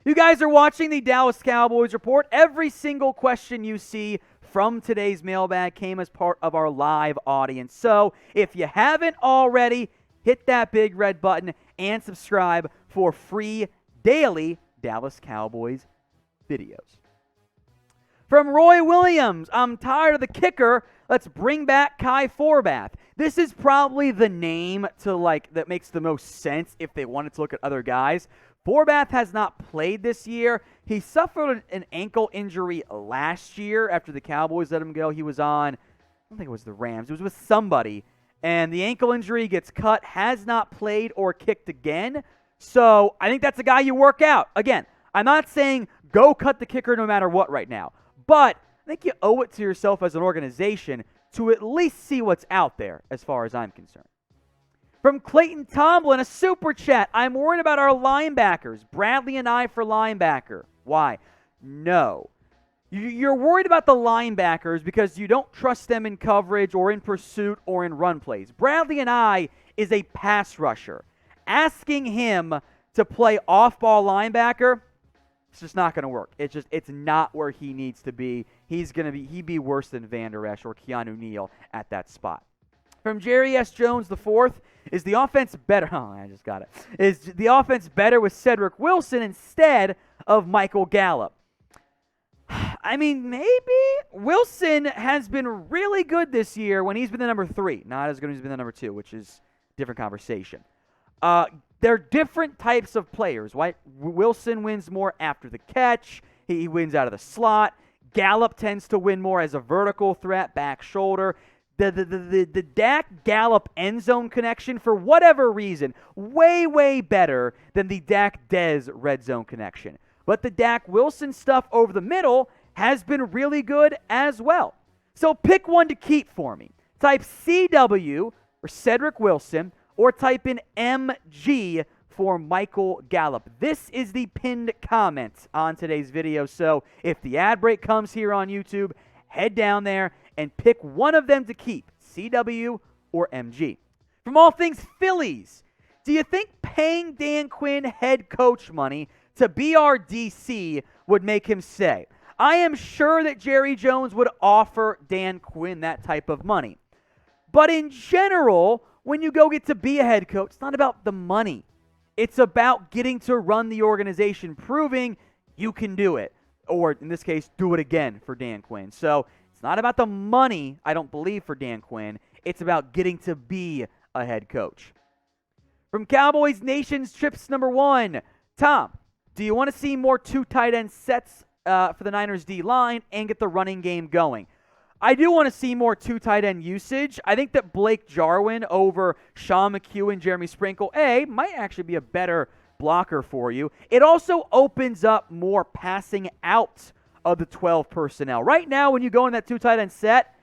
You guys are watching the Dallas Cowboys Report. Every single question you see from today's mailbag came as part of our live audience. So if you haven't already, hit that big red button and subscribe for free daily Dallas Cowboys videos. From Roy Williams, I'm tired of the kicker. Let's bring back Kai Forbath. This is probably the name that makes the most sense if they wanted to look at other guys. Forbath has not played this year. He suffered an ankle injury last year after the Cowboys let him go. He was on, I don't think it was the Rams. It was with somebody. And the ankle injury gets cut, has not played or kicked again. So I think that's a guy you work out. Again, I'm not saying go cut the kicker no matter what right now. But I think you owe it to yourself as an organization to at least see what's out there as far as I'm concerned. From Clayton Tomblin, a super chat. I'm worried about our linebackers. Bradlee and Anae for linebacker. Why? No. You're worried about the linebackers because you don't trust them in coverage or in pursuit or in run plays. Bradlee and Anae is a pass rusher. Asking him to play off-ball linebacker, it's just not going to work. It's not where he needs to be. He'd be worse than Van Der Esch or Keanu Neal at that spot. From Jerry S. Jones IV, is the offense better? Oh, I just got it. Is the offense better with Cedrick Wilson instead of Michael Gallup? I mean, maybe. Wilson has been really good this year when he's been the number 3. Not as good as he's been the number 2, which is a different conversation. They're different types of players, right? Wilson wins more after the catch. He wins out of the slot. Gallup tends to win more as a vertical threat, back shoulder. The Dak Gallup end zone connection, for whatever reason, way better than the Dak Dez red zone connection. But the Dak Wilson stuff over the middle has been really good as well. So pick one to keep for me. Type CW for Cedrick Wilson or type in MG for Michael Gallup. This is the pinned comment on today's video. So if the ad break comes here on YouTube, head down there and pick one of them to keep, CW or MG. From all things Phillies, do you think paying Dan Quinn head coach money to BRDC would make him stay? I am sure that Jerry Jones would offer Dan Quinn that type of money. But in general, when you go get to be a head coach, it's not about the money. It's about getting to run the organization, proving you can do it. Or in this case, do it again for Dan Quinn. So it's not about the money, I don't believe, for Dan Quinn. It's about getting to be a head coach. From Cowboys Nation's Trips number 1, Tom, do you want to see more 2 tight end sets for the Niners D-line and get the running game going? I do want to see more 2 tight end usage. I think that Blake Jarwin over Sean McHugh, Jeremy Sprinkle, might actually be a better blocker for you. It also opens up more passing out of the 12 personnel. Right now, when you go in that 2 tight end set,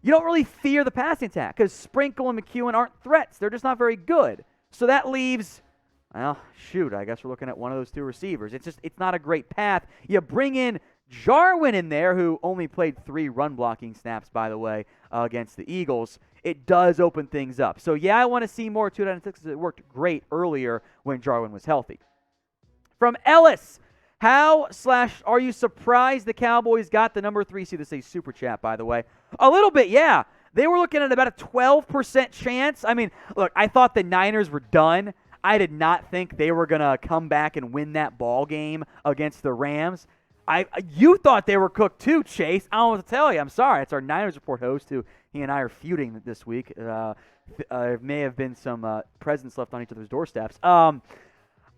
you don't really fear the passing attack because Sprinkle and McEwen aren't threats. They're just not very good. So that leaves, I guess we're looking at one of those 2 receivers. It's not a great path. You bring in Jarwin in there, who only played 3 run blocking snaps, by the way, against the Eagles. It does open things up. So, yeah, I want to see more 2 tight end sets because it worked great earlier when Jarwin was healthy. From Ellis, are you surprised the Cowboys got the number 3 seed? This is a super chat, by the way. A little bit, yeah. They were looking at about a 12% chance. I mean, look, I thought the Niners were done. I did not think they were going to come back and win that ball game against the Rams. You thought they were cooked too, Chase. I don't know what to tell you. I'm sorry. It's our Niners Report host who he and I are feuding this week. There may have been some presents left on each other's doorsteps.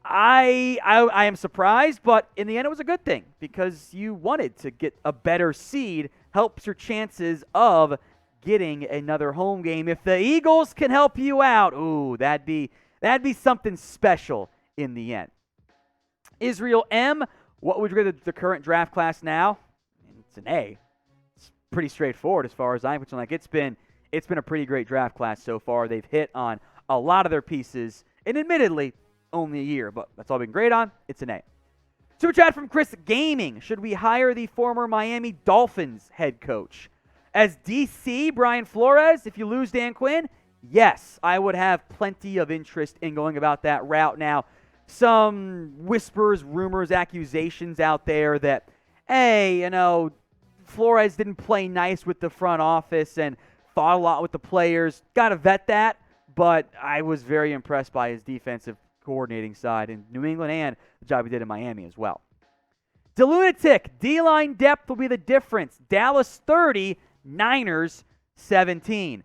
I am surprised, but in the end it was a good thing because you wanted to get a better seed. Helps your chances of getting another home game. If the Eagles can help you out, that'd be something special in the end. Israel M., what would you rate the current draft class now? It's an A. It's pretty straightforward as far as I'm concerned. Like it's been a pretty great draft class so far. They've hit on a lot of their pieces, and admittedly, only a year, but that's all been great on. It's an A. Super chat from Chris Gaming. Should we hire the former Miami Dolphins head coach as DC Brian Flores if you lose Dan Quinn? Yes, I would have plenty of interest in going about that route. Now, some whispers, rumors, accusations out there that, hey, Flores didn't play nice with the front office and fought a lot with the players. Got to vet that, but I was very impressed by his defensive coordinating side in New England and the job he did in Miami as well. The Lunatic, D-line depth will be the difference. Dallas 30, Niners 17.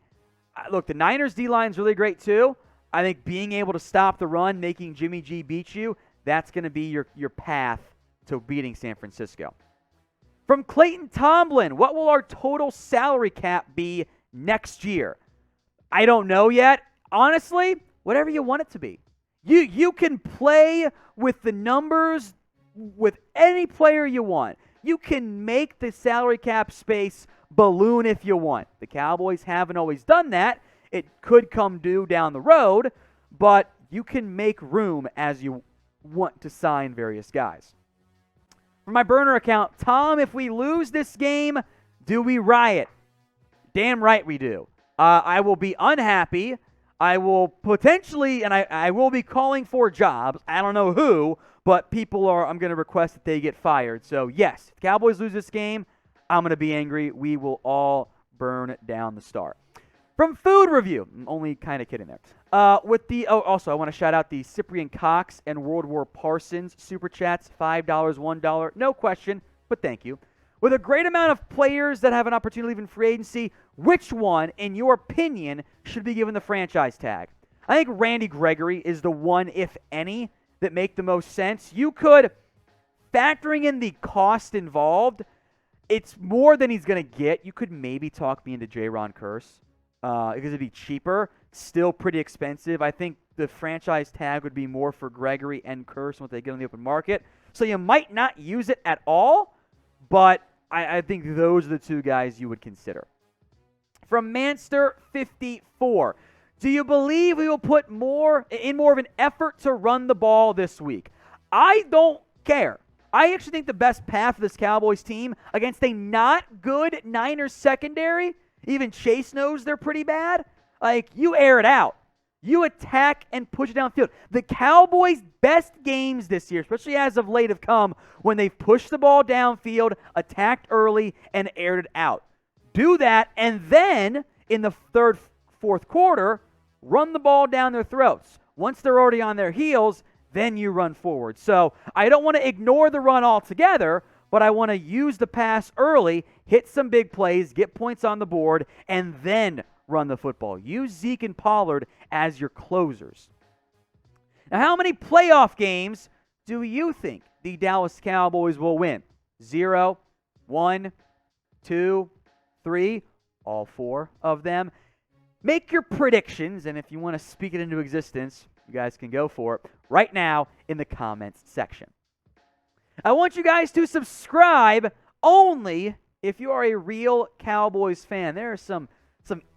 Look, the Niners D-line is really great too. I think being able to stop the run, making Jimmy G beat you, that's going to be your path to beating San Francisco. From Clayton Tomblin, what will our total salary cap be next year? I don't know yet. Honestly, whatever you want it to be. You can play with the numbers with any player you want. You can make the salary cap space balloon if you want. The Cowboys haven't always done that. It could come due down the road, but you can make room as you want to sign various guys. For my burner account, Tom, if we lose this game, do we riot? Damn right we do. I will be unhappy. I will potentially, and I will be calling for jobs. I don't know who, but I'm going to request that they get fired. So, yes, if the Cowboys lose this game, I'm going to be angry. We will all burn down the Star. From Food Review, I'm only kind of kidding there. Also, I want to shout out the Cyprian Cox and War Parsons Super Chats, $5, $1. No question, but thank you. With a great amount of players that have an opportunity to leave in free agency, which one, in your opinion, should be given the franchise tag? I think Randy Gregory is the one, if any, that make the most sense. You could, factoring in the cost involved, it's more than he's going to get. You could maybe talk me into J-Ron Curse because it'd be cheaper, still pretty expensive. I think the franchise tag would be more for Gregory and Curse once they get on the open market. So you might not use it at all, but I think those are the two guys you would consider. From Manster 54, do you believe we will put more of an effort to run the ball this week? I don't care. I actually think the best path for this Cowboys team against a not good Niners secondary, even Chase knows they're pretty bad, you air it out. You attack and push it downfield. The Cowboys' best games this year, especially as of late, have come when they've pushed the ball downfield, attacked early, and aired it out. Do that, and then in the third, fourth quarter, run the ball down their throats. Once they're already on their heels, then you run forward. So I don't want to ignore the run altogether, but I want to use the pass early, hit some big plays, get points on the board, and then run the football. Use Zeke and Pollard as your closers. Now, how many playoff games do you think the Dallas Cowboys will win? 0, 1, 2, 3, all 4 of them. Make your predictions, and if you want to speak it into existence, you guys can go for it right now in the comments section. I want you guys to subscribe only if you are a real Cowboys fan. There are some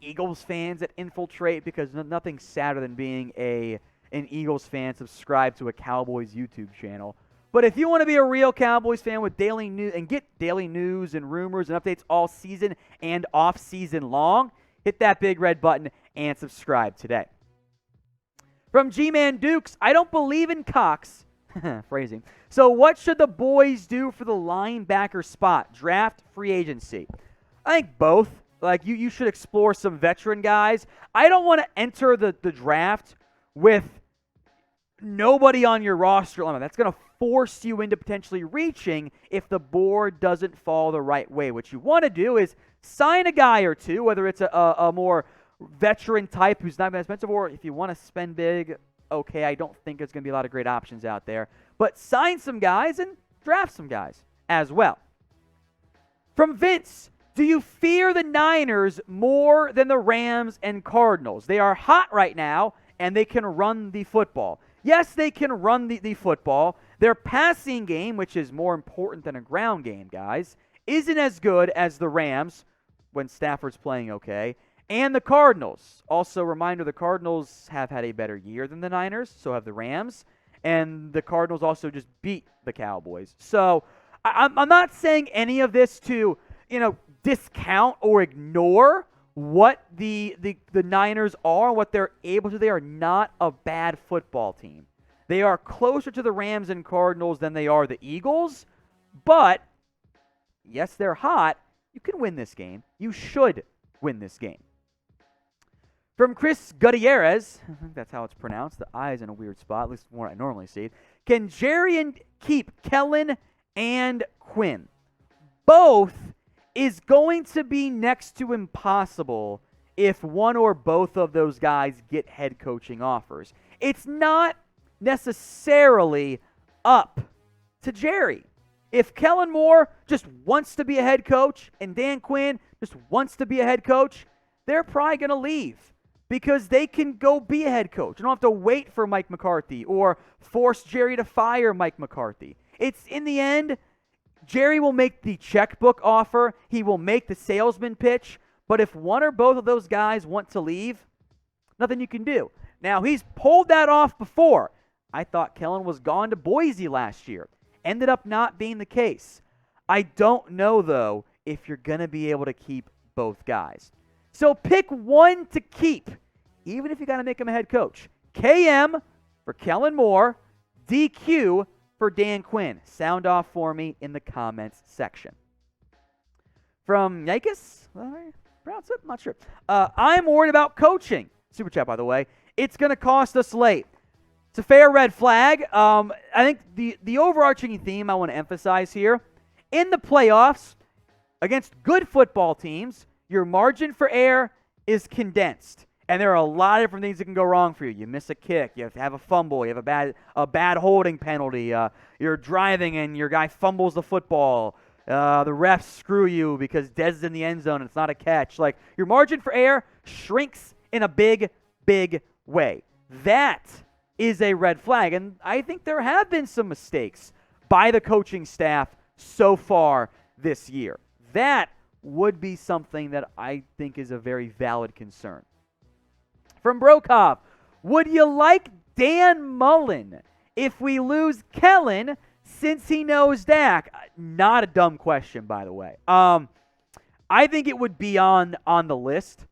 Eagles fans that infiltrate because nothing's sadder than being an Eagles fan subscribed to a Cowboys YouTube channel. But if you want to be a real Cowboys fan with daily news and get daily news and rumors and updates all season and off season long, hit that big red button and subscribe today. From GManDukes, I don't believe in Cox. Phrasing. So what should the boys do for the linebacker spot? Draft, free agency. I think both. You should explore some veteran guys. I don't want to enter the draft with nobody on your roster. That's going to force you into potentially reaching if the board doesn't fall the right way. What you want to do is sign a guy or two, whether it's a more veteran type who's not as expensive, or if you want to spend big, okay, I don't think there's going to be a lot of great options out there. But sign some guys and draft some guys as well. From Vince, do you fear the Niners more than the Rams and Cardinals? They are hot right now, and they can run the football. Yes, they can run the football. Their passing game, which is more important than a ground game, guys, isn't as good as the Rams when Stafford's playing okay. And the Cardinals. Also, reminder, the Cardinals have had a better year than the Niners, so have the Rams. And the Cardinals also just beat the Cowboys. So I'm not saying any of this to, discount or ignore what the Niners are, what they're able to. They are not a bad football team. They are closer to the Rams and Cardinals than they are the Eagles, but yes, they're hot. You can win this game. You should win this game. From Chris Gutierrez, I think that's how it's pronounced. The I is in a weird spot, at least more I normally see it. Can Jerry keep Kellen and Quinn? Both is going to be next to impossible if one or both of those guys get head coaching offers. It's not necessarily up to Jerry. If Kellen Moore just wants to be a head coach and Dan Quinn just wants to be a head coach, they're probably going to leave because they can go be a head coach. You don't have to wait for Mike McCarthy or force Jerry to fire Mike McCarthy. It's in the end, Jerry will make the checkbook offer. He will make the salesman pitch. But if one or both of those guys want to leave, nothing you can do. Now, he's pulled that off before. I thought Kellen was gone to Boise last year. Ended up not being the case. I don't know, though, if you're going to be able to keep both guys. So pick one to keep, even if you got to make him a head coach. KM for Kellen Moore, DQ for Dan Quinn. Sound off for me in the comments section. From Yikes, pronounce it? I'm not sure. I'm worried about coaching. Super chat, by the way. It's going to cost us late. It's a fair red flag. I think the overarching theme I want to emphasize here, in the playoffs, against good football teams, your margin for error is condensed. And there are a lot of different things that can go wrong for you. You miss a kick. You have a fumble. You have a bad holding penalty. You're driving and your guy fumbles the football. The refs screw you because Dez is in the end zone and it's not a catch. Like, your margin for error shrinks in a big, big way. That is a red flag. And I think there have been some mistakes by the coaching staff so far this year. That would be something that I think is a very valid concern. From Brokov, would you like Dan Mullen if we lose Kellen since he knows Dak? Not a dumb question, by the way. I think it would be on the list.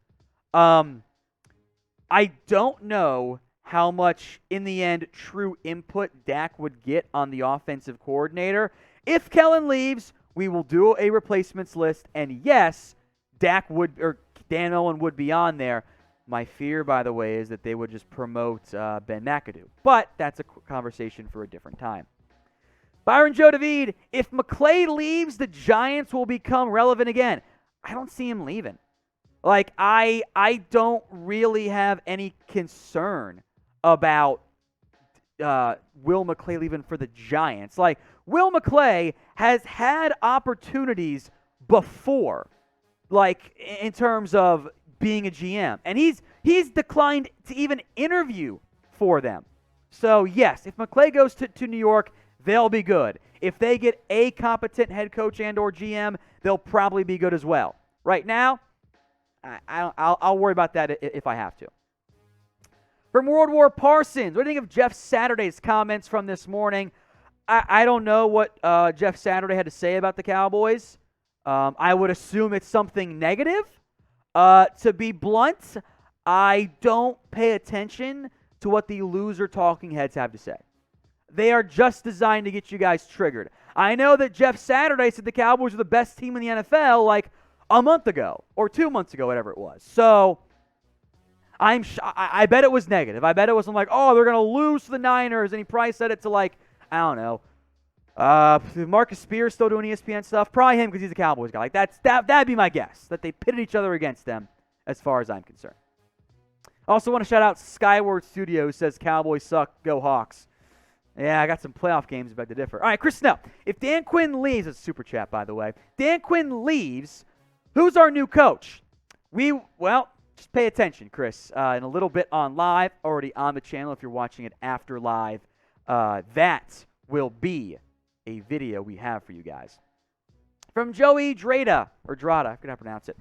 I don't know how much, in the end, true input Dak would get on the offensive coordinator. If Kellen leaves, we will do a replacements list, and yes, Dan Mullen would be on there. My fear, by the way, is that they would just promote Ben McAdoo. But that's a conversation for a different time. Byron Joe Da-veed, if McClay leaves, the Giants will become relevant again. I don't see him leaving. Like, I don't really have any concern about Will McClay leaving for the Giants. Like, Will McClay has had opportunities before, like, in terms of being a GM. And he's declined to even interview for them. So, yes, if McClay goes to New York, they'll be good. If they get a competent head coach and or GM, they'll probably be good as well. Right now, I'll worry about that if I have to. From World War Parsons, what do you think of Jeff Saturday's comments from this morning? I don't know what Jeff Saturday had to say about the Cowboys. I would assume it's something negative. To be blunt, I don't pay attention to what the loser talking heads have to say. They are just designed to get you guys triggered. I know that Jeff Saturday said the Cowboys are the best team in the NFL like a month ago or 2 months ago, whatever it was. So I bet it was negative. I bet it wasn't like, oh, they're going to lose to the Niners. And he probably said it to, like, I don't know, Marcus Spears still doing ESPN stuff. Probably him because he's a Cowboys guy. Like, that'd be my guess, that they pitted each other against them as far as I'm concerned. Also want to shout out Skyward Studio, who says Cowboys suck, go Hawks. Yeah, I got some playoff games, beg to differ. All right, Chris Snell. If Dan Quinn leaves, it's a super chat, by the way. Dan Quinn leaves, who's our new coach? Just pay attention, Chris. In a little bit on live, already on the channel if you're watching it after live. That will be a video we have for you guys. From Joey Draetta, I forgot how to pronounce it.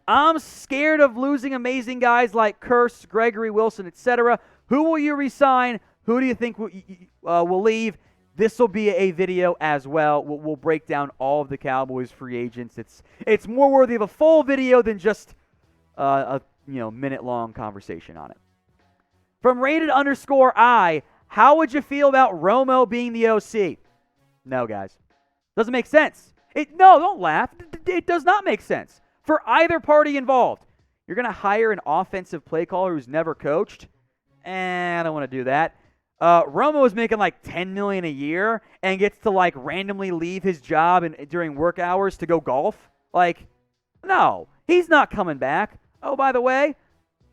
I'm scared of losing amazing guys like Curse, Gregory Wilson, etc. Who will you resign? Who do you think will leave? This will be a video as well. We'll break down all of the Cowboys free agents. It's more worthy of a full video than just a minute-long conversation on it. From rated_I, how would you feel about Romo being the OC? No, guys. Doesn't make sense. No, don't laugh. It does not make sense for either party involved. You're going to hire an offensive play caller who's never coached? I don't want to do that. Romo is making like $10 million a year and gets to like randomly leave his job during work hours to go golf. Like, no, he's not coming back. Oh, by the way,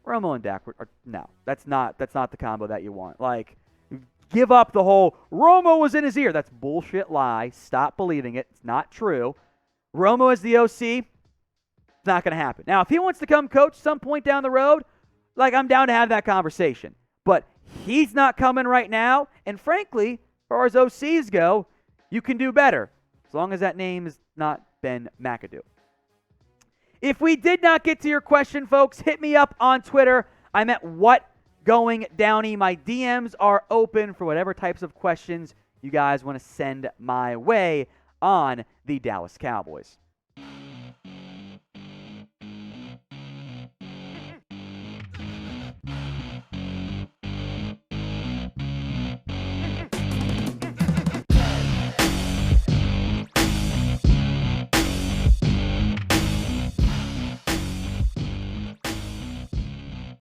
Romo and Dak no, that's not the combo that you want. Like, give up the whole Romo was in his ear. That's bullshit lie. Stop believing it. It's not true. Romo as the OC, it's not going to happen. Now, if he wants to come coach some point down the road, like, I'm down to have that conversation. But he's not coming right now. And frankly, as far as OCs go, you can do better. As long as that name is not Ben McAdoo. If we did not get to your question, folks, hit me up on Twitter. I'm at WhatGoingDowney. My DMs are open for whatever types of questions you guys want to send my way on the Dallas Cowboys.